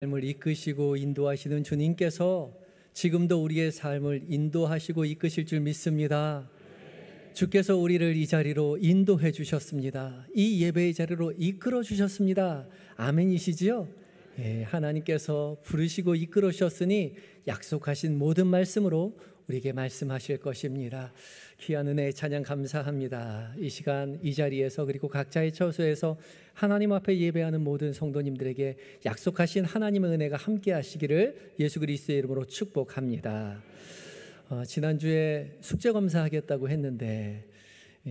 삶을 이끄시고 인도하시는 주님께서 지금도 우리의 삶을 인도하시고 이끄실 줄 믿습니다. 주께서 우리를 이 자리로 인도해 주셨습니다. 이 예배의 자리로 이끌어 주셨습니다. 아멘이시지요? 예, 하나님께서 부르시고 이끌어 주셨으니 약속하신 모든 말씀으로 우리에게 말씀하실 것입니다. 귀한 은혜의 찬양 감사합니다. 이 시간 이 자리에서 그리고 각자의 처소에서 하나님 앞에 예배하는 모든 성도님들에게 약속하신 하나님의 은혜가 함께 하시기를 예수 그리스도의 이름으로 축복합니다. 지난주에 숙제 검사하겠다고 했는데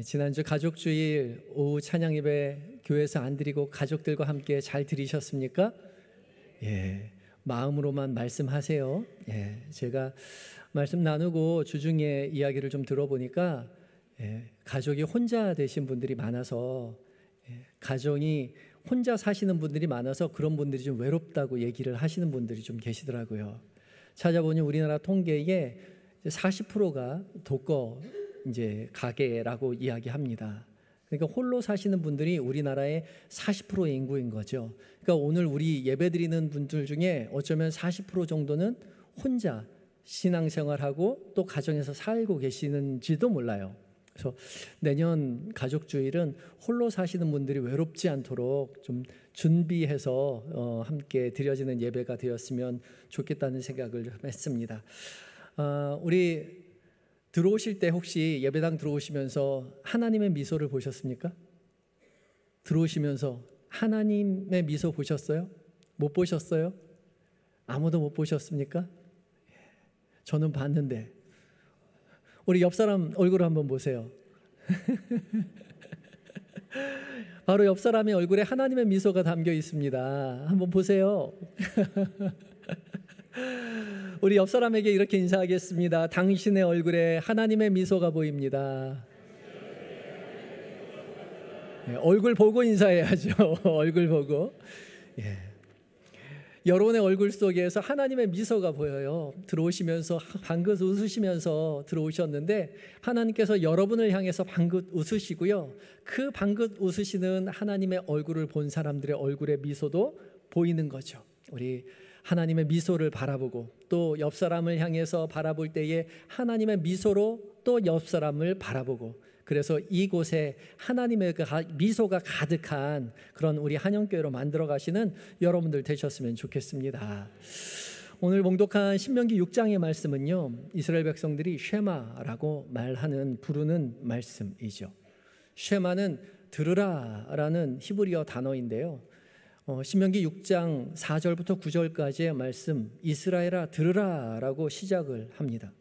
지난주 가족주일 오후 찬양 예배 교회에서 안 드리고 가족들과 함께 잘 드리셨습니까? 예, 마음으로만 말씀하세요. 예, 제가 말씀 나누고 주중에 이야기를 좀 들어보니까 가족이 혼자 되신 분들이 많아서 가정이 혼자 사시는 분들이 많아서 그런 분들이 좀 외롭다고 얘기를 하시는 분들이 좀 계시더라고요. 찾아보니 우리나라 통계에 40%가 독거 이제 가계라고 이야기합니다. 그러니까 홀로 사시는 분들이 우리나라의 40%의 인구인 거죠. 그러니까 오늘 우리 예배드리는 분들 중에 어쩌면 40% 정도는 혼자 신앙생활하고 또 가정에서 살고 계시는지도 몰라요. 그래서 내년 가족주일은 홀로 사시는 분들이 외롭지 않도록 좀 준비해서 함께 드려지는 예배가 되었으면 좋겠다는 생각을 좀 했습니다. 우리 들어오실 때 혹시 예배당 들어오시면서 하나님의 미소를 보셨습니까? 들어오시면서 하나님의 미소 보셨어요? 못 보셨어요? 아무도 못 보셨습니까? 저는 봤는데 우리 옆 사람 얼굴을 한번 보세요. 바로 옆 사람의 얼굴에 하나님의 미소가 담겨 있습니다. 한번 보세요. 우리 옆 사람에게 이렇게 인사하겠습니다. 당신의 얼굴에 하나님의 미소가 보입니다. 네, 얼굴 보고 인사해야죠. 얼굴 보고. 예. 여러분의 얼굴 속에서 하나님의 미소가 보여요. 들어오시면서 방긋 웃으시면서 들어오셨는데 하나님께서 여러분을 향해서 방긋 웃으시고요. 그 방긋 웃으시는 하나님의 얼굴을 본 사람들의 얼굴의 미소도 보이는 거죠. 우리 하나님의 미소를 바라보고 또 옆 사람을 향해서 바라볼 때에 하나님의 미소로 또 옆 사람을 바라보고 그래서 이곳에 하나님의 미소가 가득한 그런 우리 한영교회로 만들어 가시는 여러분들 되셨으면 좋겠습니다. 오늘 봉독한 신명기 6장의 말씀은요, 이스라엘 백성들이 쉐마라고 부르는 말씀이죠. 쉐마는 들으라라는 히브리어 단어인데요. 신명기 6장 4절부터 9절까지의 말씀, 이스라엘아 들으라라고 시작을 합니다.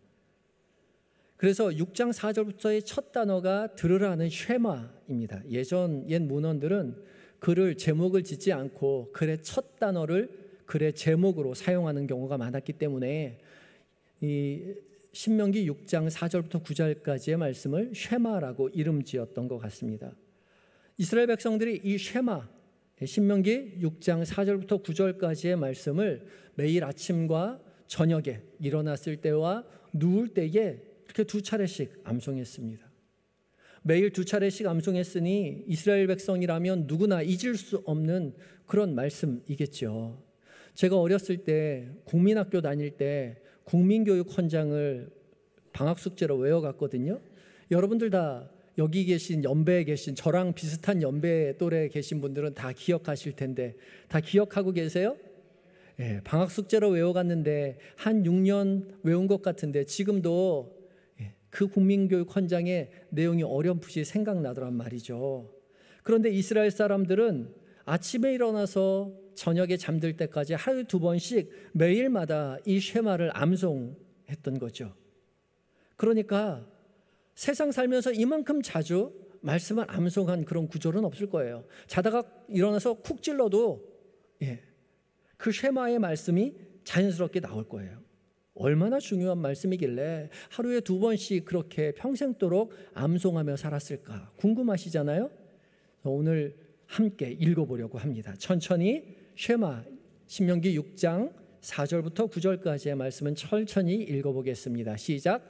그래서 6장 4절부터의 첫 단어가 들으라는 쉐마입니다. 옛 문헌들은 글을 제목을 짓지 않고 글의 첫 단어를 글의 제목으로 사용하는 경우가 많았기 때문에 이 신명기 6장 4절부터 9절까지의 말씀을 쉐마라고 이름 지었던 것 같습니다. 이스라엘 백성들이 이 쉐마, 신명기 6장 4절부터 9절까지의 말씀을 매일 아침과 저녁에 일어났을 때와 누울 때에 이렇게 두 차례씩 암송했습니다. 매일 두 차례씩 암송했으니 이스라엘 백성이라면 누구나 잊을 수 없는 그런 말씀이겠죠. 제가 어렸을 때 국민학교 다닐 때 국민교육 헌장을 방학 숙제로 외워갔거든요. 여러분들 다 여기 계신 연배에 계신 저랑 비슷한 연배 또래에 계신 분들은 다 기억하실 텐데 다 기억하고 계세요? 예, 방학 숙제로 외워갔는데 한 6년 외운 것 같은데 지금도 그 국민교육 헌장의 내용이 어렴풋이 생각나더란 말이죠. 그런데 이스라엘 사람들은 아침에 일어나서 저녁에 잠들 때까지 하루에 2번씩 매일마다 이 쉐마를 암송했던 거죠. 그러니까 세상 살면서 이만큼 자주 말씀을 암송한 그런 구절은 없을 거예요. 자다가 일어나서 쿡 찔러도 그 쉐마의 말씀이 자연스럽게 나올 거예요. 얼마나 중요한 말씀이길래 하루에 2번씩 그렇게 평생도록 암송하며 살았을까 궁금하시잖아요. 오늘 함께 읽어보려고 합니다. 천천히 쉐마 신명기 6장 4절부터 9절까지의 말씀은 천천히 읽어보겠습니다. 시작.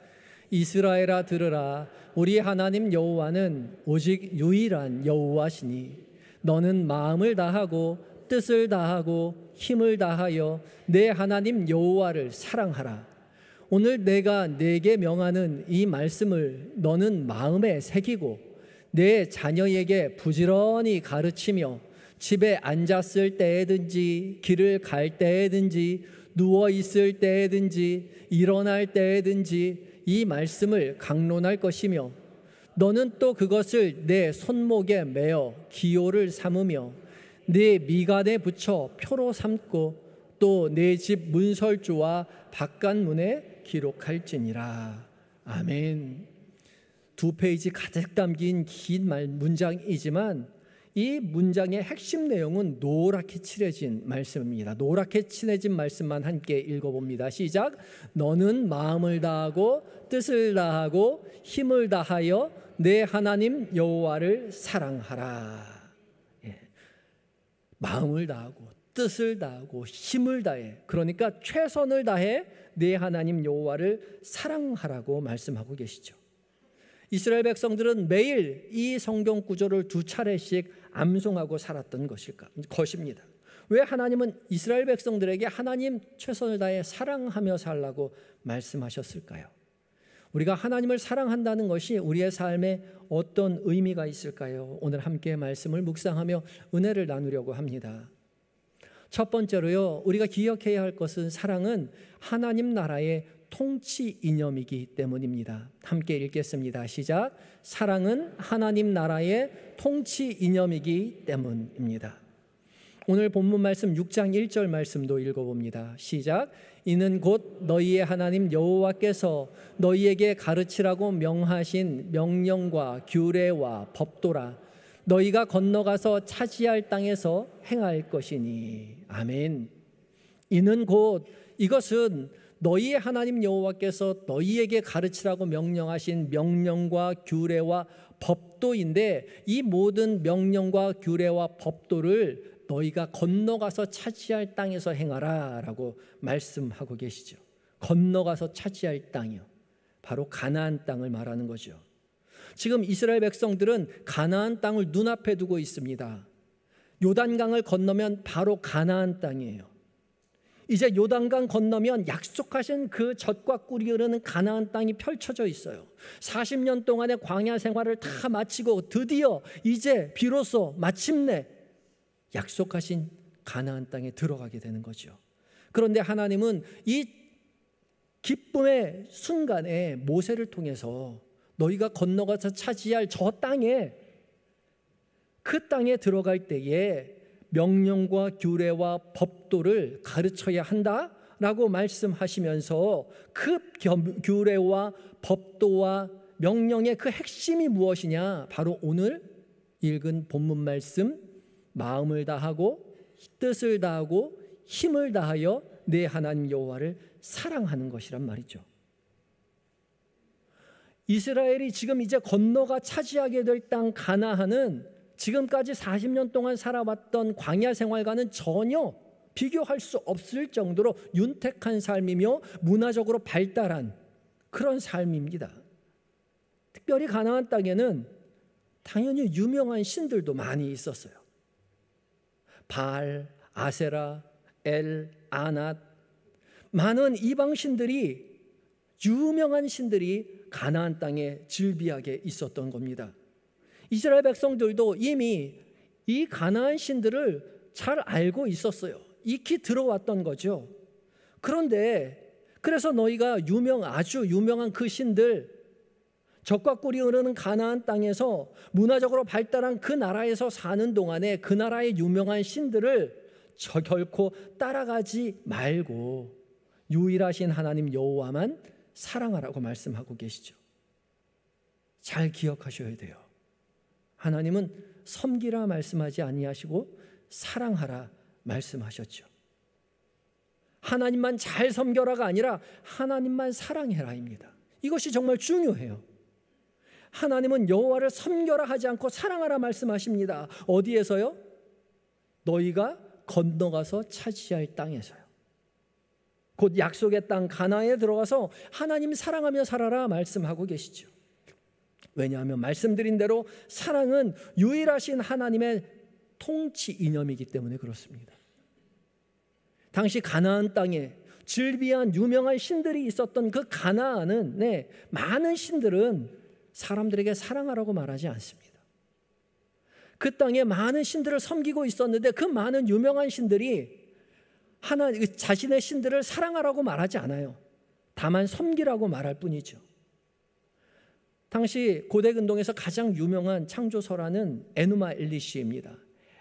이스라엘아 들으라. 우리 하나님 여호와는 오직 유일한 여호와시니 너는 마음을 다하고 뜻을 다하고 힘을 다하여 내 하나님 여호와를 사랑하라. 오늘 내가 네게 명하는 이 말씀을 너는 마음에 새기고 내 자녀에게 부지런히 가르치며 집에 앉았을 때든지 길을 갈 때든지 누워 있을 때든지 일어날 때든지 이 말씀을 강론할 것이며 너는 또 그것을 내 손목에 매어 기호를 삼으며 내 미간에 붙여 표로 삼고 또 내 집 문설주와 바깥문에 기록할지니라. 아멘. 2페이지 가득 담긴 긴 문장이지만 이 문장의 핵심 내용은 노랗게 칠해진 말씀입니다. 노랗게 칠해진 말씀만 함께 읽어봅니다. 시작. 너는 마음을 다하고 뜻을 다하고 힘을 다하여 내 하나님 여호와를 사랑하라. 예. 마음을 다하고 뜻을 다하고 힘을 다해, 그러니까 최선을 다해 내 하나님 여호와를 사랑하라고 말씀하고 계시죠. 이스라엘 백성들은 매일 이 성경 구절을 2차례씩 암송하고 살았던 것입니다. 왜 하나님은 이스라엘 백성들에게 하나님 최선을 다해 사랑하며 살라고 말씀하셨을까요? 우리가 하나님을 사랑한다는 것이 우리의 삶에 어떤 의미가 있을까요? 오늘 함께 말씀을 묵상하며 은혜를 나누려고 합니다. 첫 번째로요, 우리가 기억해야 할 것은 사랑은 하나님 나라의 통치 이념이기 때문입니다. 함께 읽겠습니다. 시작. 사랑은 하나님 나라의 통치 이념이기 때문입니다. 오늘 본문 말씀 6장 1절 말씀도 읽어봅니다. 시작. 이는 곧 너희의 하나님 여호와께서 너희에게 가르치라고 명하신 명령과 규례와 법도라. 너희가 건너가서 차지할 땅에서 행할 것이니. 아멘. 이는 곧, 이것은 너희의 하나님 여호와께서 너희에게 가르치라고 명령하신 명령과 규례와 법도인데, 이 모든 명령과 규례와 법도를 너희가 건너가서 차지할 땅에서 행하라 라고 말씀하고 계시죠. 건너가서 차지할 땅이요, 바로 가나안 땅을 말하는 거죠. 지금 이스라엘 백성들은 가나안 땅을 눈앞에 두고 있습니다. 요단강을 건너면 바로 가나안 땅이에요. 이제 요단강 건너면 약속하신 그 젖과 꿀이 흐르는 가나안 땅이 펼쳐져 있어요. 40년 동안의 광야 생활을 다 마치고 드디어 이제 비로소 마침내 약속하신 가나안 땅에 들어가게 되는 거죠. 그런데 하나님은 이 기쁨의 순간에 모세를 통해서 너희가 건너가서 차지할 저 땅에, 그 땅에 들어갈 때에 명령과 규례와 법도를 가르쳐야 한다라고 말씀하시면서 그 규례와 법도와 명령의 그 핵심이 무엇이냐? 바로 오늘 읽은 본문 말씀, 마음을 다하고 뜻을 다하고 힘을 다하여 내 하나님 여호와를 사랑하는 것이란 말이죠. 이스라엘이 지금 이제 건너가 차지하게 될 땅 가나안은 지금까지 40년 동안 살아왔던 광야 생활과는 전혀 비교할 수 없을 정도로 윤택한 삶이며 문화적으로 발달한 그런 삶입니다. 특별히 가나안 땅에는 당연히 유명한 신들도 많이 있었어요. 바알, 아세라, 엘, 아낫, 많은 이방 신들이, 유명한 신들이 가나안 땅에 즐비하게 있었던 겁니다. 이스라엘 백성들도 이미 이 가나안 신들을 잘 알고 있었어요. 익히 들어왔던 거죠. 그런데 그래서 너희가 아주 유명한 그 신들, 젖과 꿀이 흐르는 가나안 땅에서 문화적으로 발달한 그 나라에서 사는 동안에 그 나라의 유명한 신들을 결코 따라가지 말고 유일하신 하나님 여호와만 사랑하라고 말씀하고 계시죠. 잘 기억하셔야 돼요. 하나님은 섬기라 말씀하지 아니하시고 사랑하라 말씀하셨죠. 하나님만 잘 섬겨라가 아니라 하나님만 사랑해라입니다. 이것이 정말 중요해요. 하나님은 여호와를 섬겨라 하지 않고 사랑하라 말씀하십니다. 어디에서요? 너희가 건너가서 차지할 땅에서요. 곧 약속의 땅 가나안에 들어가서 하나님 사랑하며 살아라 말씀하고 계시죠. 왜냐하면 말씀드린 대로 사랑은 유일하신 하나님의 통치 이념이기 때문에 그렇습니다. 당시 가나안 땅에 즐비한 유명한 신들이 있었던 그 가나안은 많은 신들은 사람들에게 사랑하라고 말하지 않습니다. 그 땅에 많은 신들을 섬기고 있었는데 그 많은 유명한 신들이 자신의 신들을 사랑하라고 말하지 않아요. 다만 섬기라고 말할 뿐이죠. 당시 고대 근동에서 가장 유명한 창조설화는 에누마 엘리시입니다.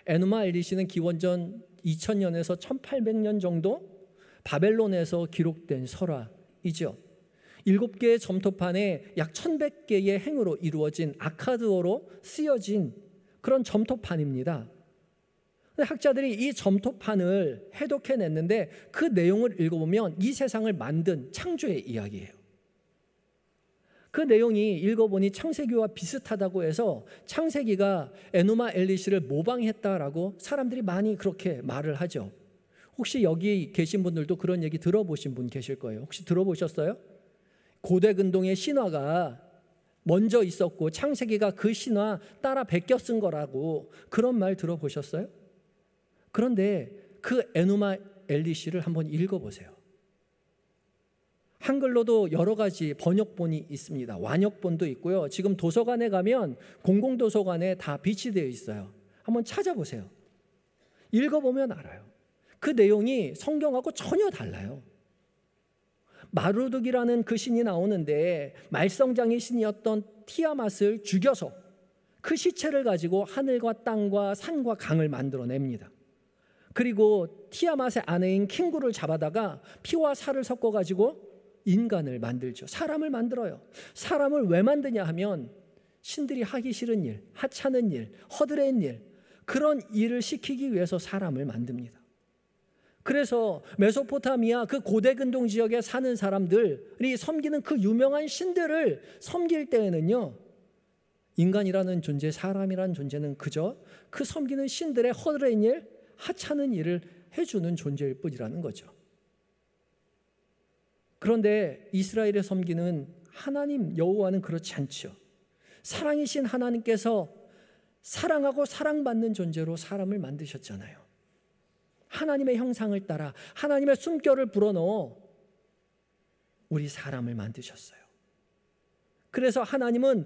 에누마 엘리시는 기원전 2000년에서 1800년 정도 바벨론에서 기록된 설화이죠. 7개의 점토판에 약 1100개의 행으로 이루어진 아카드어로 쓰여진 그런 점토판입니다. 학자들이 이 점토판을 해독해냈는데 그 내용을 읽어보면 이 세상을 만든 창조의 이야기예요. 그 내용이 읽어보니 창세기와 비슷하다고 해서 창세기가 에누마 엘리시를 모방했다라고 사람들이 많이 그렇게 말을 하죠. 혹시 여기 계신 분들도 그런 얘기 들어보신 분 계실 거예요. 혹시 들어보셨어요? 고대 근동의 신화가 먼저 있었고 창세기가 그 신화 따라 베껴 쓴 거라고 그런 말 들어보셨어요? 그런데 그 에누마 엘리시를 한번 읽어보세요. 한글로도 여러 가지 번역본이 있습니다. 완역본도 있고요. 지금 도서관에 가면 공공도서관에 다 비치되어 있어요. 한번 찾아보세요. 읽어보면 알아요. 그 내용이 성경하고 전혀 달라요. 마루둑이라는 그 신이 나오는데 말썽장의 신이었던 티아맛을 죽여서 그 시체를 가지고 하늘과 땅과 산과 강을 만들어냅니다. 그리고 티아맛의 아내인 킹구를 잡아다가 피와 살을 섞어가지고 인간을 만들죠. 사람을 만들어요. 사람을 왜 만드냐 하면 신들이 하기 싫은 일, 하찮은 일, 허드렛 일, 그런 일을 시키기 위해서 사람을 만듭니다. 그래서 메소포타미아 그 고대 근동 지역에 사는 사람들이 섬기는 그 유명한 신들을 섬길 때에는요, 인간이라는 존재, 사람이라는 존재는 그저 그 섬기는 신들의 허드렛 일, 하찮은 일을 해주는 존재일 뿐이라는 거죠. 그런데 이스라엘에 섬기는 하나님 여호와는 그렇지 않죠. 사랑이신 하나님께서 사랑하고 사랑받는 존재로 사람을 만드셨잖아요. 하나님의 형상을 따라 하나님의 숨결을 불어넣어 우리 사람을 만드셨어요. 그래서 하나님은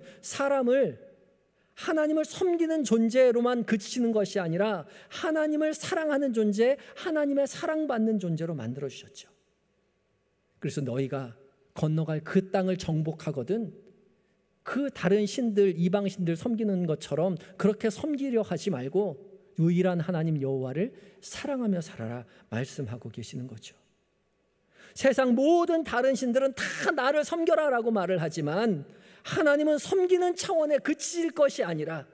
하나님을 섬기는 존재로만 그치는 것이 아니라 하나님을 사랑하는 존재, 하나님의 사랑받는 존재로 만들어주셨죠. 그래서 너희가 건너갈 그 땅을 정복하거든 그 다른 신들, 이방 신들 섬기는 것처럼 그렇게 섬기려 하지 말고 유일한 하나님 여호와를 사랑하며 살아라 말씀하고 계시는 거죠. 세상 모든 다른 신들은 다 나를 섬겨라라고 말을 하지만 하나님은 섬기는 차원에 그칠 것이 아니라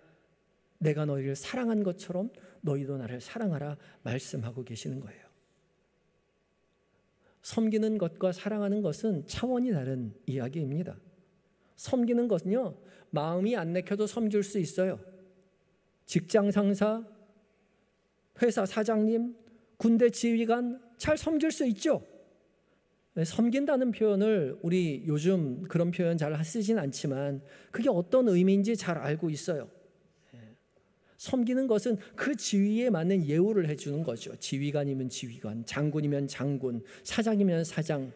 내가 너희를 사랑한 것처럼 너희도 나를 사랑하라 말씀하고 계시는 거예요. 섬기는 것과 사랑하는 것은 차원이 다른 이야기입니다. 섬기는 것은요, 마음이 안 내켜도 섬길 수 있어요. 직장 상사, 회사 사장님, 군대 지휘관 잘 섬길 수 있죠. 섬긴다는 표현을 우리 요즘 그런 표현 잘 쓰진 않지만 그게 어떤 의미인지 잘 알고 있어요. 섬기는 것은 그 지위에 맞는 예우를 해주는 거죠. 지휘관이면 지휘관, 장군이면 장군, 사장이면 사장.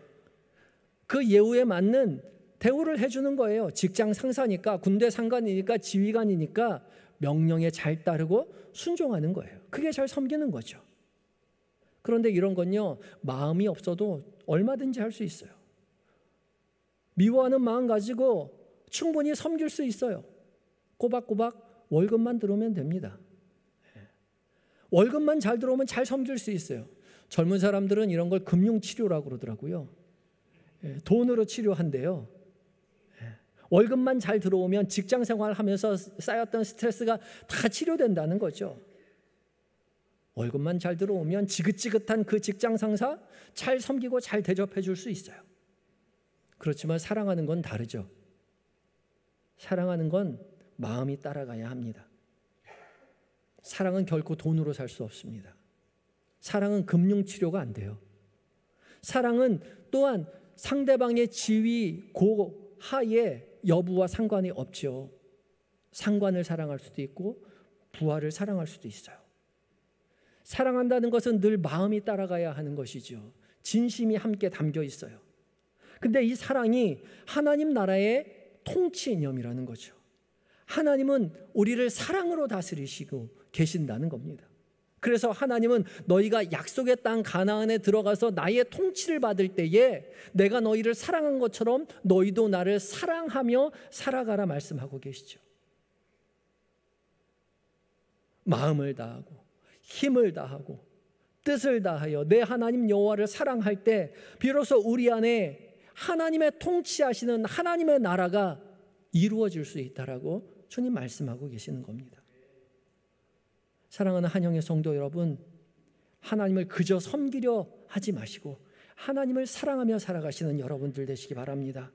그 예우에 맞는 대우를 해주는 거예요. 직장 상사니까, 군대 상관이니까, 지휘관이니까 명령에 잘 따르고 순종하는 거예요. 그게 잘 섬기는 거죠. 그런데 이런 건요, 마음이 없어도 얼마든지 할 수 있어요. 미워하는 마음 가지고 충분히 섬길 수 있어요. 꼬박꼬박 월급만 들어오면 됩니다. 월급만 잘 들어오면 잘 섬길 수 있어요. 젊은 사람들은 이런 걸 금융치료라고 그러더라고요. 돈으로 치료한대요. 월급만 잘 들어오면 직장 생활하면서 쌓였던 스트레스가 다 치료된다는 거죠. 월급만 잘 들어오면 지긋지긋한 그 직장 상사 잘 섬기고 잘 대접해 줄 수 있어요. 그렇지만 사랑하는 건 다르죠. 사랑하는 건 마음이 따라가야 합니다. 사랑은 결코 돈으로 살 수 없습니다. 사랑은 금융치료가 안 돼요. 사랑은 또한 상대방의 지위, 고하의 여부와 상관이 없죠. 상관을 사랑할 수도 있고 부하를 사랑할 수도 있어요. 사랑한다는 것은 늘 마음이 따라가야 하는 것이죠. 진심이 함께 담겨 있어요. 근데 이 사랑이 하나님 나라의 통치 이념이라는 거죠. 하나님은 우리를 사랑으로 다스리시고 계신다는 겁니다. 그래서 하나님은 너희가 약속의 땅 가나안에 들어가서 나의 통치를 받을 때에 내가 너희를 사랑한 것처럼 너희도 나를 사랑하며 살아가라 말씀하고 계시죠. 마음을 다하고 힘을 다하고 뜻을 다하여 내 하나님 여호와를 사랑할 때 비로소 우리 안에 하나님의 통치하시는 하나님의 나라가 이루어질 수 있다라고 주님 말씀하고 계시는 겁니다. 사랑하는 한영의 성도 여러분, 하나님을 그저 섬기려 하지 마시고 하나님을 사랑하며 살아가시는 여러분들 되시기 바랍니다.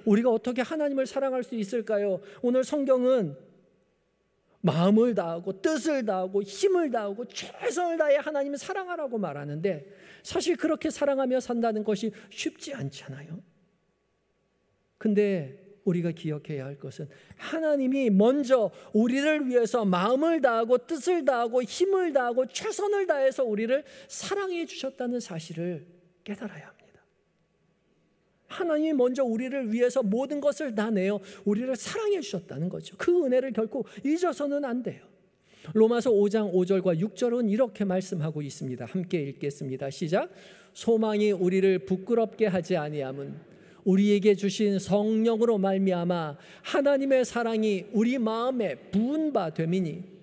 우리가 어떻게 하나님을 사랑할 수 있을까요? 오늘 성경은 마음을 다하고 뜻을 다하고 힘을 다하고 최선을 다해 하나님을 사랑하라고 말하는데 사실 그렇게 사랑하며 산다는 것이 쉽지 않잖아요. 근데 우리가 기억해야 할 것은 하나님이 먼저 우리를 위해서 마음을 다하고 뜻을 다하고 힘을 다하고 최선을 다해서 우리를 사랑해 주셨다는 사실을 깨달아야 합니다. 하나님이 먼저 우리를 위해서 모든 것을 다 내어 우리를 사랑해 주셨다는 거죠. 그 은혜를 결코 잊어서는 안 돼요. 로마서 5장 5절과 6절은 이렇게 말씀하고 있습니다. 함께 읽겠습니다. 시작. 소망이 우리를 부끄럽게 하지 아니함은 우리에게 주신 성령으로 말미암아 하나님의 사랑이 우리 마음에 부은 바 됨이니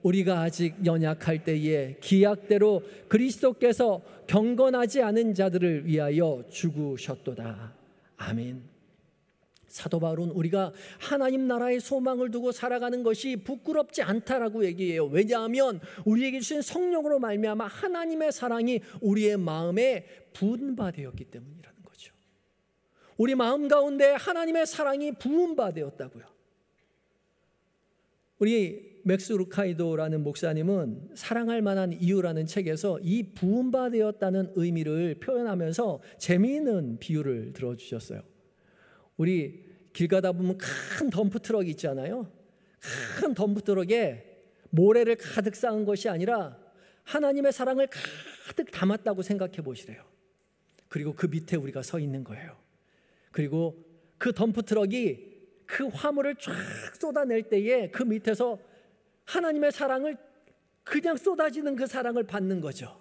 우리가 아직 연약할 때에 기약대로 그리스도께서 경건하지 않은 자들을 위하여 죽으셨도다. 아멘. 사도 바울은 우리가 하나님 나라의 소망을 두고 살아가는 것이 부끄럽지 않다라고 얘기해요. 왜냐하면 우리에게 주신 성령으로 말미암아 하나님의 사랑이 우리의 마음에 부은 바 되었기 때문이라는 거죠. 우리 마음 가운데 하나님의 사랑이 부은 바 되었다고요. 우리 맥스 루카이도라는 목사님은 사랑할 만한 이유라는 책에서 이 부은 바 되었다는 의미를 표현하면서 재미있는 비유를 들어주셨어요. 우리 길 가다 보면 큰 덤프트럭 있잖아요. 큰 덤프트럭에 모래를 가득 쌓은 것이 아니라 하나님의 사랑을 가득 담았다고 생각해 보시래요. 그리고 그 밑에 우리가 서 있는 거예요. 그리고 그 덤프트럭이 그 화물을 쫙 쏟아낼 때에 그 밑에서 하나님의 사랑을 그냥 쏟아지는 그 사랑을 받는 거죠.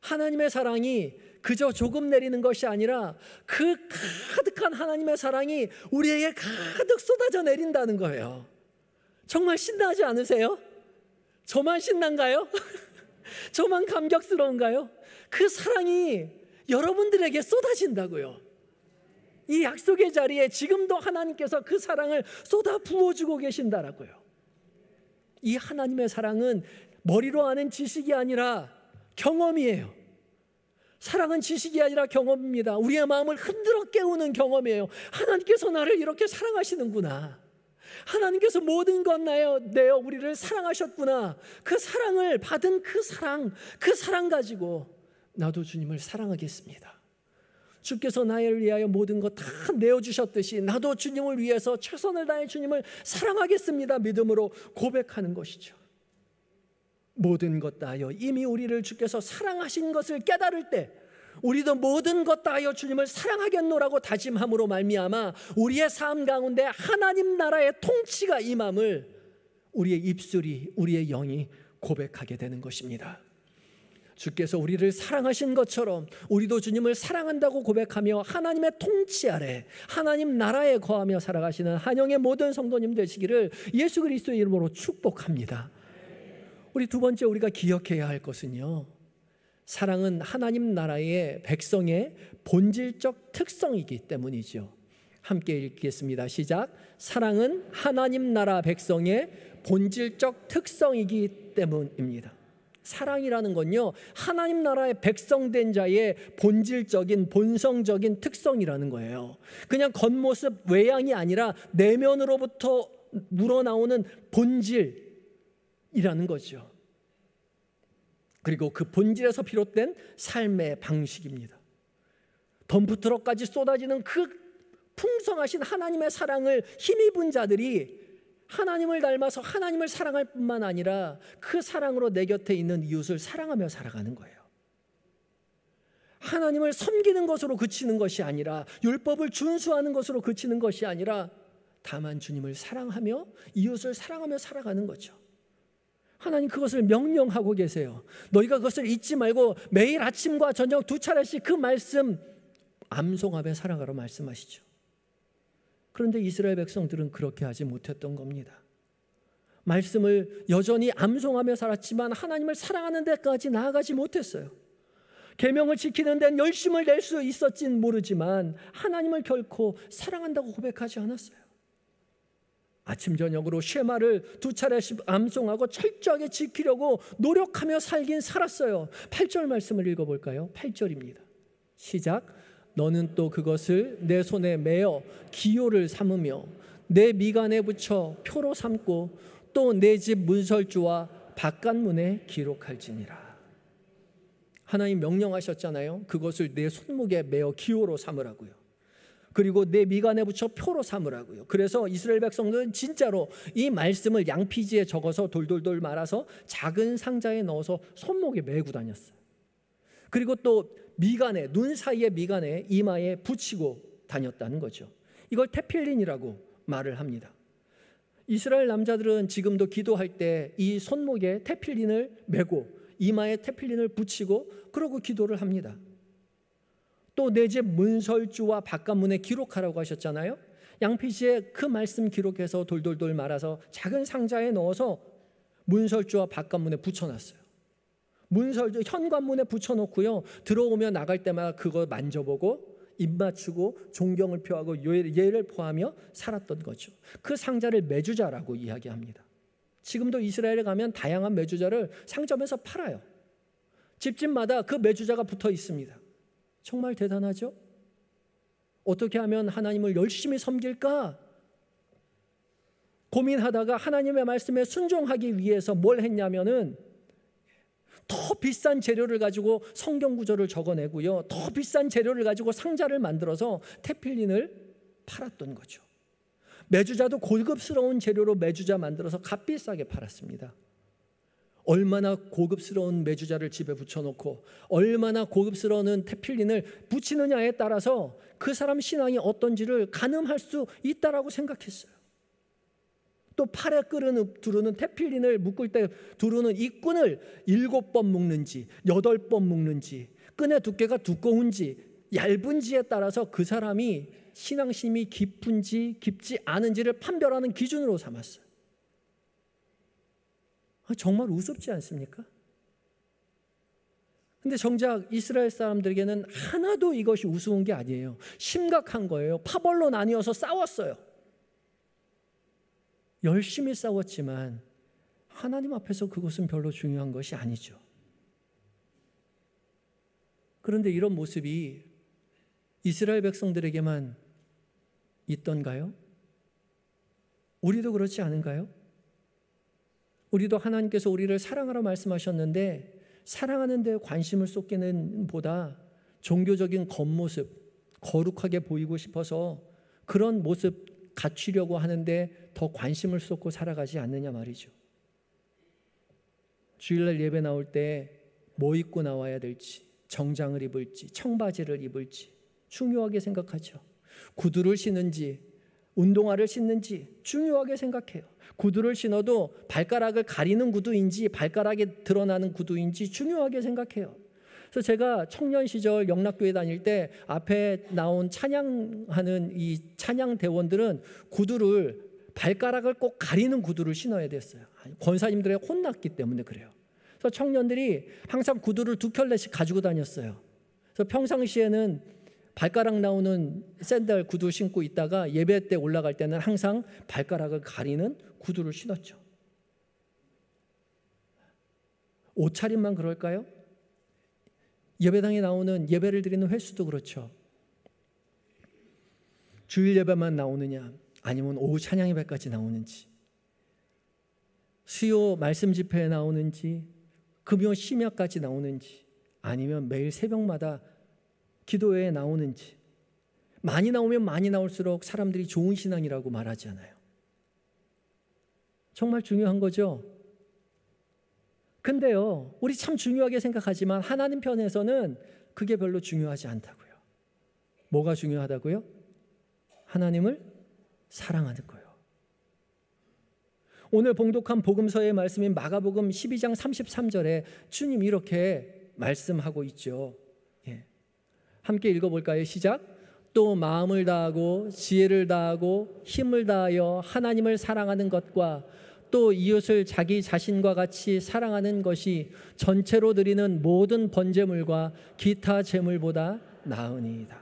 하나님의 사랑이 그저 조금 내리는 것이 아니라 그 가득한 하나님의 사랑이 우리에게 가득 쏟아져 내린다는 거예요. 정말 신나지 않으세요? 저만 신난가요? 저만 감격스러운가요? 그 사랑이 여러분들에게 쏟아진다고요. 이 약속의 자리에 지금도 하나님께서 그 사랑을 쏟아 부어주고 계신다라고요. 이 하나님의 사랑은 머리로 아는 지식이 아니라 경험이에요. 사랑은 지식이 아니라 경험입니다. 우리의 마음을 흔들어 깨우는 경험이에요. 하나님께서 나를 이렇게 사랑하시는구나. 하나님께서 모든 것 내어 우리를 사랑하셨구나. 그 사랑을 받은 그 사랑 가지고 나도 주님을 사랑하겠습니다. 주께서 나를 위하여 모든 것 다 내어주셨듯이 나도 주님을 위해서 최선을 다해 주님을 사랑하겠습니다. 믿음으로 고백하는 것이죠. 모든 것 다하여 이미 우리를 주께서 사랑하신 것을 깨달을 때 우리도 모든 것 다하여 주님을 사랑하겠노라고 다짐함으로 말미암아 우리의 삶 가운데 하나님 나라의 통치가 임함을 우리의 입술이 우리의 영이 고백하게 되는 것입니다. 주께서 우리를 사랑하신 것처럼 우리도 주님을 사랑한다고 고백하며 하나님의 통치 아래 하나님 나라에 거하며 살아가시는 한영의 모든 성도님 되시기를 예수 그리스도의 이름으로 축복합니다. 우리 두 번째 우리가 기억해야 할 것은요, 사랑은 하나님 나라의 백성의 본질적 특성이기 때문이죠. 함께 읽겠습니다. 시작. 사랑은 하나님 나라 백성의 본질적 특성이기 때문입니다. 사랑이라는 건요, 하나님 나라의 백성된 자의 본질적인 본성적인 특성이라는 거예요. 그냥 겉모습 외양이 아니라 내면으로부터 우러나오는 본질이라는 거죠. 그리고 그 본질에서 비롯된 삶의 방식입니다. 덤프트럭까지 쏟아지는 그 풍성하신 하나님의 사랑을 힘입은 자들이 하나님을 닮아서 하나님을 사랑할 뿐만 아니라 그 사랑으로 내 곁에 있는 이웃을 사랑하며 살아가는 거예요. 하나님을 섬기는 것으로 그치는 것이 아니라, 율법을 준수하는 것으로 그치는 것이 아니라, 다만 주님을 사랑하며 이웃을 사랑하며 살아가는 거죠. 하나님 그것을 명령하고 계세요. 너희가 그것을 잊지 말고 매일 아침과 저녁 2차례씩 그 말씀 암송하며 살아가라 말씀하시죠. 그런데 이스라엘 백성들은 그렇게 하지 못했던 겁니다. 말씀을 여전히 암송하며 살았지만 하나님을 사랑하는 데까지 나아가지 못했어요. 계명을 지키는 데는 열심을 낼 수 있었진 모르지만 하나님을 결코 사랑한다고 고백하지 않았어요. 아침 저녁으로 쉐마를 2차례씩 암송하고 철저하게 지키려고 노력하며 살긴 살았어요. 8절 말씀을 읽어볼까요? 8절입니다. 시작. 너는 또 그것을 내 손에 메어 기호를 삼으며 내 미간에 붙여 표로 삼고 또 내 집 문설주와 바깥문에 기록할지니라. 하나님 명령하셨잖아요. 그것을 내 손목에 메어 기호로 삼으라고요. 그리고 내 미간에 붙여 표로 삼으라고요. 그래서 이스라엘 백성들은 진짜로 이 말씀을 양피지에 적어서 돌돌돌 말아서 작은 상자에 넣어서 손목에 메고 다녔어요. 그리고 또 미간에, 눈 사이에 미간에, 이마에 붙이고 다녔다는 거죠. 이걸 테필린이라고 말을 합니다. 이스라엘 남자들은 지금도 기도할 때 이 손목에 테필린을 메고 이마에 테필린을 붙이고 그러고 기도를 합니다. 또 내 집 문설주와 바깥문에 기록하라고 하셨잖아요. 양피지에 그 말씀 기록해서 돌돌돌 말아서 작은 상자에 넣어서 문설주와 바깥문에 붙여놨어요. 문설주 현관문에 붙여놓고요, 들어오며 나갈 때마다 그거 만져보고 입 맞추고 존경을 표하고 예를 포하며 살았던 거죠. 그 상자를 매주자라고 이야기합니다. 지금도 이스라엘에 가면 다양한 매주자를 상점에서 팔아요. 집집마다 그 매주자가 붙어 있습니다. 정말 대단하죠? 어떻게 하면 하나님을 열심히 섬길까 고민하다가 하나님의 말씀에 순종하기 위해서 뭘 했냐면은 더 비싼 재료를 가지고 성경 구절을 적어내고요, 더 비싼 재료를 가지고 상자를 만들어서 테필린을 팔았던 거죠. 매주자도 고급스러운 재료로 매주자 만들어서 값비싸게 팔았습니다. 얼마나 고급스러운 매주자를 집에 붙여놓고 얼마나 고급스러운 테필린을 붙이느냐에 따라서 그 사람 신앙이 어떤지를 가늠할 수 있다라고 생각했어요. 또 팔에 두르는 테필린을 묶을 때 두르는 이 끈을 7번 묶는지 8번 묶는지 끈의 두께가 두꺼운지 얇은지에 따라서 그 사람이 신앙심이 깊은지 깊지 않은지를 판별하는 기준으로 삼았어요. 정말 우습지 않습니까? 근데 정작 이스라엘 사람들에게는 하나도 이것이 우스운 게 아니에요. 심각한 거예요. 파벌로 나뉘어서 싸웠어요. 열심히 싸웠지만 하나님 앞에서 그것은 별로 중요한 것이 아니죠. 그런데 이런 모습이 이스라엘 백성들에게만 있던가요? 우리도 그렇지 않은가요? 우리도 하나님께서 우리를 사랑하라 말씀하셨는데 사랑하는 데 관심을 쏟기는 보다 종교적인 겉모습, 거룩하게 보이고 싶어서 그런 모습 갖추려고 하는데 더 관심을 쏟고 살아가지 않느냐 말이죠. 주일날 예배 나올 때 뭐 입고 나와야 될지, 정장을 입을지, 청바지를 입을지 중요하게 생각하죠. 구두를 신는지 운동화를 신는지 중요하게 생각해요. 구두를 신어도 발가락을 가리는 구두인지 발가락이 드러나는 구두인지 중요하게 생각해요. 그래서 제가 청년 시절 영락교회 다닐 때 앞에 나온 찬양하는 이 찬양 대원들은 구두를 발가락을 꼭 가리는 구두를 신어야 됐어요. 권사님들에 혼났기 때문에 그래요. 그래서 청년들이 항상 구두를 2켤레씩 가지고 다녔어요. 그래서 평상시에는 발가락 나오는 샌들 구두 신고 있다가 예배 때 올라갈 때는 항상 발가락을 가리는 구두를 신었죠. 옷차림만 그럴까요? 예배당에 나오는 예배를 드리는 횟수도 그렇죠. 주일 예배만 나오느냐 아니면 오후 찬양 예배까지 나오는지, 수요 말씀 집회에 나오는지, 금요 심야까지 나오는지, 아니면 매일 새벽마다 기도회에 나오는지. 많이 나오면 많이 나올수록 사람들이 좋은 신앙이라고 말하지 않아요. 정말 중요한 거죠. 근데요, 우리 참 중요하게 생각하지만 하나님 편에서는 그게 별로 중요하지 않다고요. 뭐가 중요하다고요? 하나님을 사랑하는 거예요. 오늘 봉독한 복음서의 말씀인 마가복음 12장 33절에 주님 이렇게 말씀하고 있죠. 함께 읽어볼까요? 시작. 또 마음을 다하고 지혜를 다하고 힘을 다하여 하나님을 사랑하는 것과 또 이웃을 자기 자신과 같이 사랑하는 것이 전체로 드리는 모든 번제물과 기타 제물보다 나으니이다.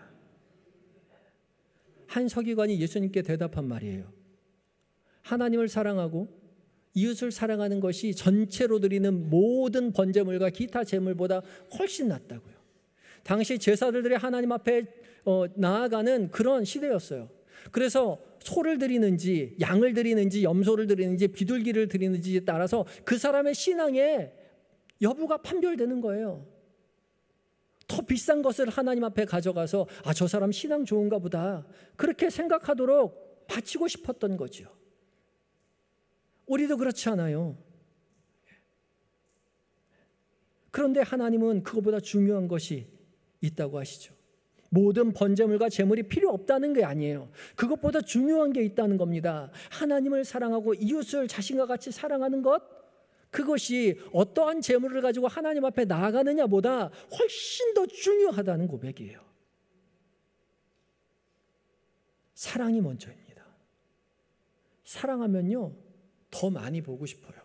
한 서기관이 예수님께 대답한 말이에요. 하나님을 사랑하고 이웃을 사랑하는 것이 전체로 드리는 모든 번제물과 기타 제물보다 훨씬 낫다고요. 당시 제사들이 하나님 앞에 나아가는 그런 시대였어요. 그래서 소를 드리는지 양을 드리는지 염소를 드리는지 비둘기를 드리는지에 따라서 그 사람의 신앙의 여부가 판별되는 거예요. 더 비싼 것을 하나님 앞에 가져가서 저 사람 신앙 좋은가 보다 그렇게 생각하도록 바치고 싶었던 거죠. 우리도 그렇지 않아요. 그런데 하나님은 그것보다 중요한 것이 있다고 하시죠. 모든 번제물과 제물이 필요 없다는 게 아니에요. 그것보다 중요한 게 있다는 겁니다. 하나님을 사랑하고 이웃을 자신과 같이 사랑하는 것, 그것이 어떠한 제물을 가지고 하나님 앞에 나아가느냐보다 훨씬 더 중요하다는 고백이에요. 사랑이 먼저입니다. 사랑하면요 더 많이 보고 싶어요.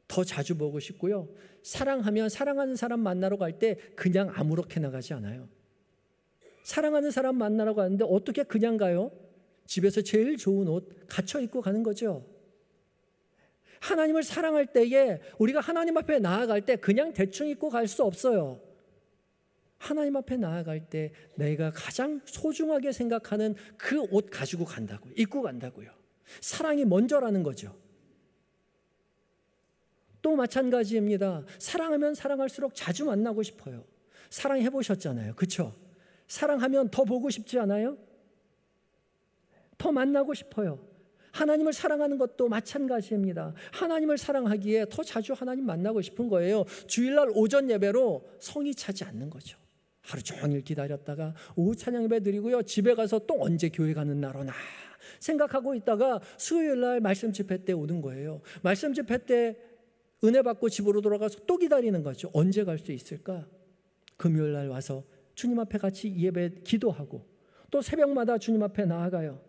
더 자주 보고 싶고요. 사랑하면 사랑하는 사람 만나러 갈 때 그냥 아무렇게 나가지 않아요. 사랑하는 사람 만나러 가는데 어떻게 그냥 가요? 집에서 제일 좋은 옷 갖춰 입고 가는 거죠. 하나님을 사랑할 때에 우리가 하나님 앞에 나아갈 때 그냥 대충 입고 갈 수 없어요. 하나님 앞에 나아갈 때 내가 가장 소중하게 생각하는 그 옷 가지고 간다고요. 입고 간다고요. 사랑이 먼저라는 거죠. 또 마찬가지입니다. 사랑하면 사랑할수록 자주 만나고 싶어요. 사랑해 보셨잖아요. 그렇죠? 사랑하면 더 보고 싶지 않아요? 더 만나고 싶어요. 하나님을 사랑하는 것도 마찬가지입니다. 하나님을 사랑하기에 더 자주 하나님 만나고 싶은 거예요. 주일날 오전 예배로 성이 차지 않는 거죠. 하루 종일 기다렸다가 오후 찬양 예배 드리고요. 집에 가서 또 언제 교회 가는 날 오나 생각하고 있다가 수요일날 말씀 집회 때 오는 거예요. 말씀 집회 때 은혜 받고 집으로 돌아가서 또 기다리는 거죠. 언제 갈 수 있을까? 금요일날 와서 주님 앞에 같이 예배 기도하고 또 새벽마다 주님 앞에 나아가요.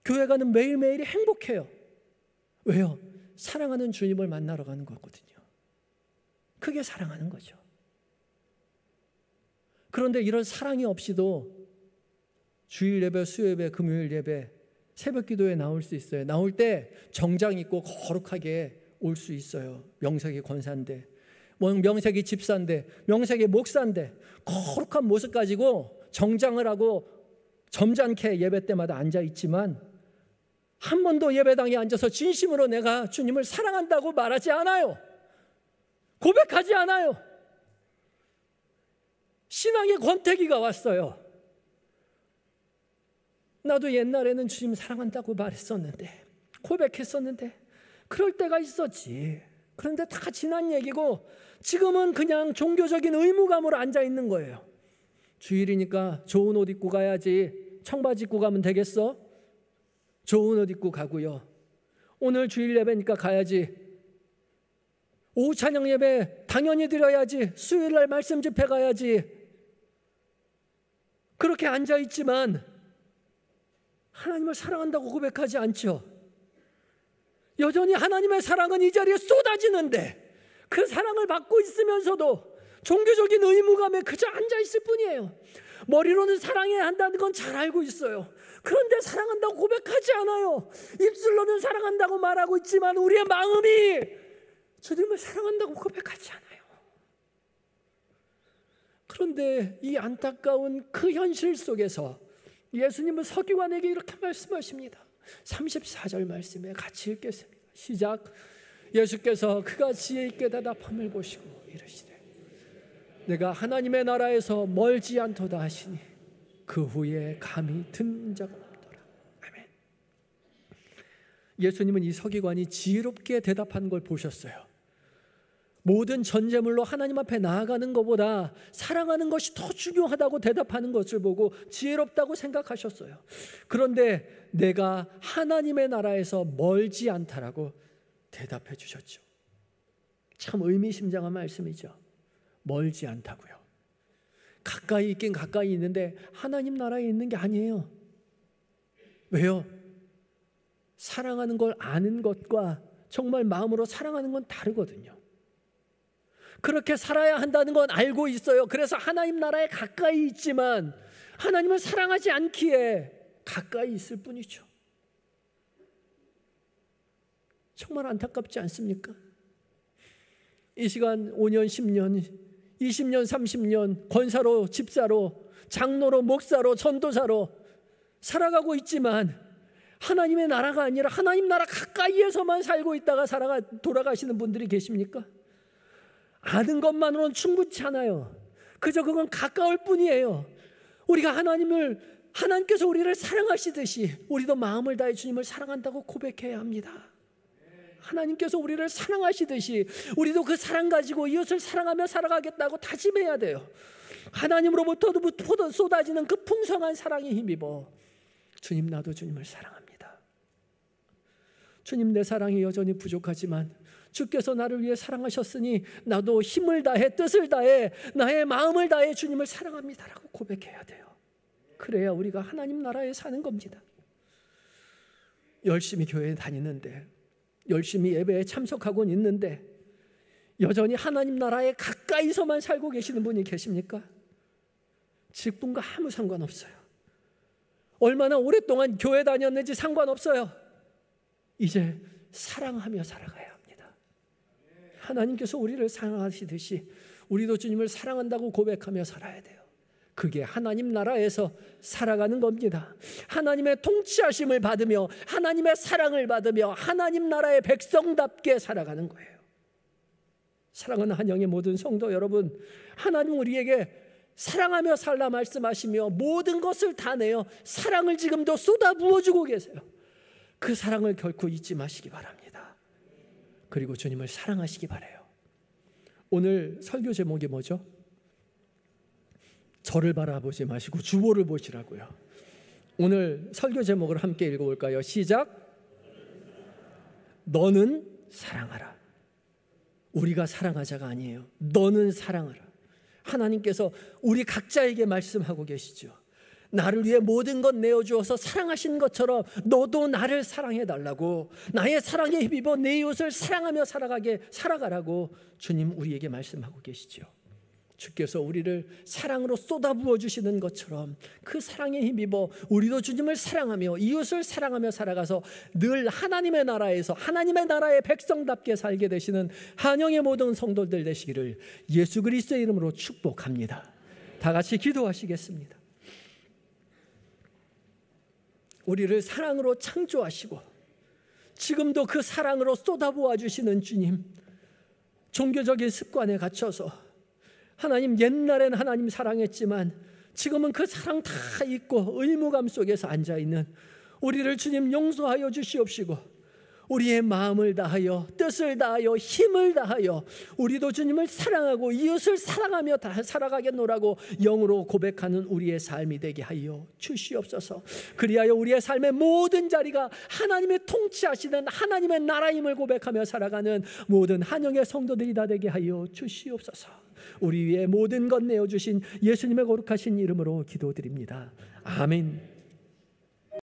교회 가는 매일매일이 행복해요. 왜요? 사랑하는 주님을 만나러 가는 거거든요. 그게 사랑하는 거죠. 그런데 이런 사랑이 없이도 주일 예배, 수요 예배, 금요일 예배, 새벽 기도에 나올 수 있어요. 나올 때 정장 입고 거룩하게 올 수 있어요. 명색이 권사인데, 명색이 집사인데, 명색이 목사인데 거룩한 모습 가지고 정장을 하고 점잖게 예배 때마다 앉아 있지만 한 번도 예배당에 앉아서 진심으로 내가 주님을 사랑한다고 말하지 않아요. 고백하지 않아요. 신앙의 권태기가 왔어요. 나도 옛날에는 주님 사랑한다고 말했었는데, 고백했었는데 그럴 때가 있었지. 그런데 다 지난 얘기고 지금은 그냥 종교적인 의무감으로 앉아 있는 거예요. 주일이니까 좋은 옷 입고 가야지. 청바지 입고 가면 되겠어? 좋은 옷 입고 가고요. 오늘 주일 예배니까 가야지. 오후 찬양 예배 당연히 드려야지. 수요일날 말씀 집회 가야지. 그렇게 앉아 있지만 하나님을 사랑한다고 고백하지 않죠. 여전히 하나님의 사랑은 이 자리에 쏟아지는데 그 사랑을 받고 있으면서도 종교적인 의무감에 그저 앉아 있을 뿐이에요. 머리로는 사랑해야 한다는 건 잘 알고 있어요. 그런데 사랑한다고 고백하지 않아요. 입술로는 사랑한다고 말하고 있지만 우리의 마음이 주님을 사랑한다고 고백하지 않아요. 그런데 이 안타까운 그 현실 속에서 예수님은 서기관에게 이렇게 말씀하십니다. 34절 말씀에 같이 읽겠습니다. 시작. 예수께서 그가 지혜 있게 대답함을 보시고 이르시되 내가 하나님의 나라에서 멀지 않도다 하시니 그 후에 감히 듣는 자가 없더라. 아멘. 예수님은 이 서기관이 지혜롭게 대답한 걸 보셨어요. 모든 전제물로 하나님 앞에 나아가는 것보다 사랑하는 것이 더 중요하다고 대답하는 것을 보고 지혜롭다고 생각하셨어요. 그런데 내가 하나님의 나라에서 멀지 않다라고 대답해 주셨죠. 참 의미심장한 말씀이죠. 멀지 않다고요. 가까이 있긴 가까이 있는데 하나님 나라에 있는 게 아니에요. 왜요? 사랑하는 걸 아는 것과 정말 마음으로 사랑하는 건 다르거든요. 그렇게 살아야 한다는 건 알고 있어요. 그래서 하나님 나라에 가까이 있지만 하나님을 사랑하지 않기에 가까이 있을 뿐이죠. 정말 안타깝지 않습니까? 이 시간 5년, 10년, 20년, 30년 권사로, 집사로, 장로로, 목사로, 전도사로 살아가고 있지만 하나님의 나라가 아니라 하나님 나라 가까이에서만 살고 있다가 돌아가시는 분들이 계십니까? 아는 것만으로는 충분치 않아요. 그저 그건 가까울 뿐이에요. 우리가 하나님께서 우리를 사랑하시듯이 우리도 마음을 다해 주님을 사랑한다고 고백해야 합니다. 하나님께서 우리를 사랑하시듯이 우리도 그 사랑 가지고 이웃을 사랑하며 살아가겠다고 다짐해야 돼요. 하나님으로부터 쏟아지는 그 풍성한 사랑에 힘입어 주님, 나도 주님을 사랑합니다. 주님, 내 사랑이 여전히 부족하지만 주께서 나를 위해 사랑하셨으니 나도 힘을 다해 뜻을 다해 나의 마음을 다해 주님을 사랑합니다라고 고백해야 돼요. 그래야 우리가 하나님 나라에 사는 겁니다. 열심히 교회에 다니는데, 열심히 예배에 참석하고 있는데 여전히 하나님 나라에 가까이서만 살고 계시는 분이 계십니까? 직분과 아무 상관없어요. 얼마나 오랫동안 교회 다녔는지 상관없어요. 이제 사랑하며 살아가야 합니다. 하나님께서 우리를 사랑하시듯이 우리도 주님을 사랑한다고 고백하며 살아야 돼요. 그게 하나님 나라에서 살아가는 겁니다. 하나님의 통치하심을 받으며 하나님의 사랑을 받으며 하나님 나라의 백성답게 살아가는 거예요. 사랑하는 한영의 모든 성도 여러분, 하나님 우리에게 사랑하며 살라 말씀하시며 모든 것을 다 내어 사랑을 지금도 쏟아 부어주고 계세요. 그 사랑을 결코 잊지 마시기 바랍니다. 그리고 주님을 사랑하시기 바라요. 오늘 설교 제목이 뭐죠? 저를 바라보지 마시고 주보를 보시라고요. 오늘 설교 제목을 함께 읽어볼까요? 시작. 너는 사랑하라. 우리가 사랑하자가 아니에요. 너는 사랑하라. 하나님께서 우리 각자에게 말씀하고 계시죠. 나를 위해 모든 것 내어주어서 사랑하신 것처럼 너도 나를 사랑해달라고, 나의 사랑에 힘입어 내 이웃을 사랑하며 살아가라고 주님 우리에게 말씀하고 계시죠. 주께서 우리를 사랑으로 쏟아부어 주시는 것처럼 그 사랑에 힘입어 우리도 주님을 사랑하며 이웃을 사랑하며 살아가서 늘 하나님의 나라에서 하나님의 나라의 백성답게 살게 되시는 한영의 모든 성도들 되시기를 예수 그리스도의 이름으로 축복합니다. 다 같이 기도하시겠습니다. 우리를 사랑으로 창조하시고 지금도 그 사랑으로 쏟아부어 주시는 주님, 종교적인 습관에 갇혀서 하나님, 옛날엔 하나님 사랑했지만 지금은 그 사랑 다 잊고 의무감 속에서 앉아있는 우리를 주님 용서하여 주시옵시고 우리의 마음을 다하여 뜻을 다하여 힘을 다하여 우리도 주님을 사랑하고 이웃을 사랑하며 다 살아가겠노라고 영으로 고백하는 우리의 삶이 되게 하여 주시옵소서. 그리하여 우리의 삶의 모든 자리가 하나님의 통치하시는 하나님의 나라임을 고백하며 살아가는 모든 한영의 성도들이 다 되게 하여 주시옵소서. 우리 위에 모든 것 내어주신 예수님의 거룩하신 이름으로 기도드립니다. 아멘.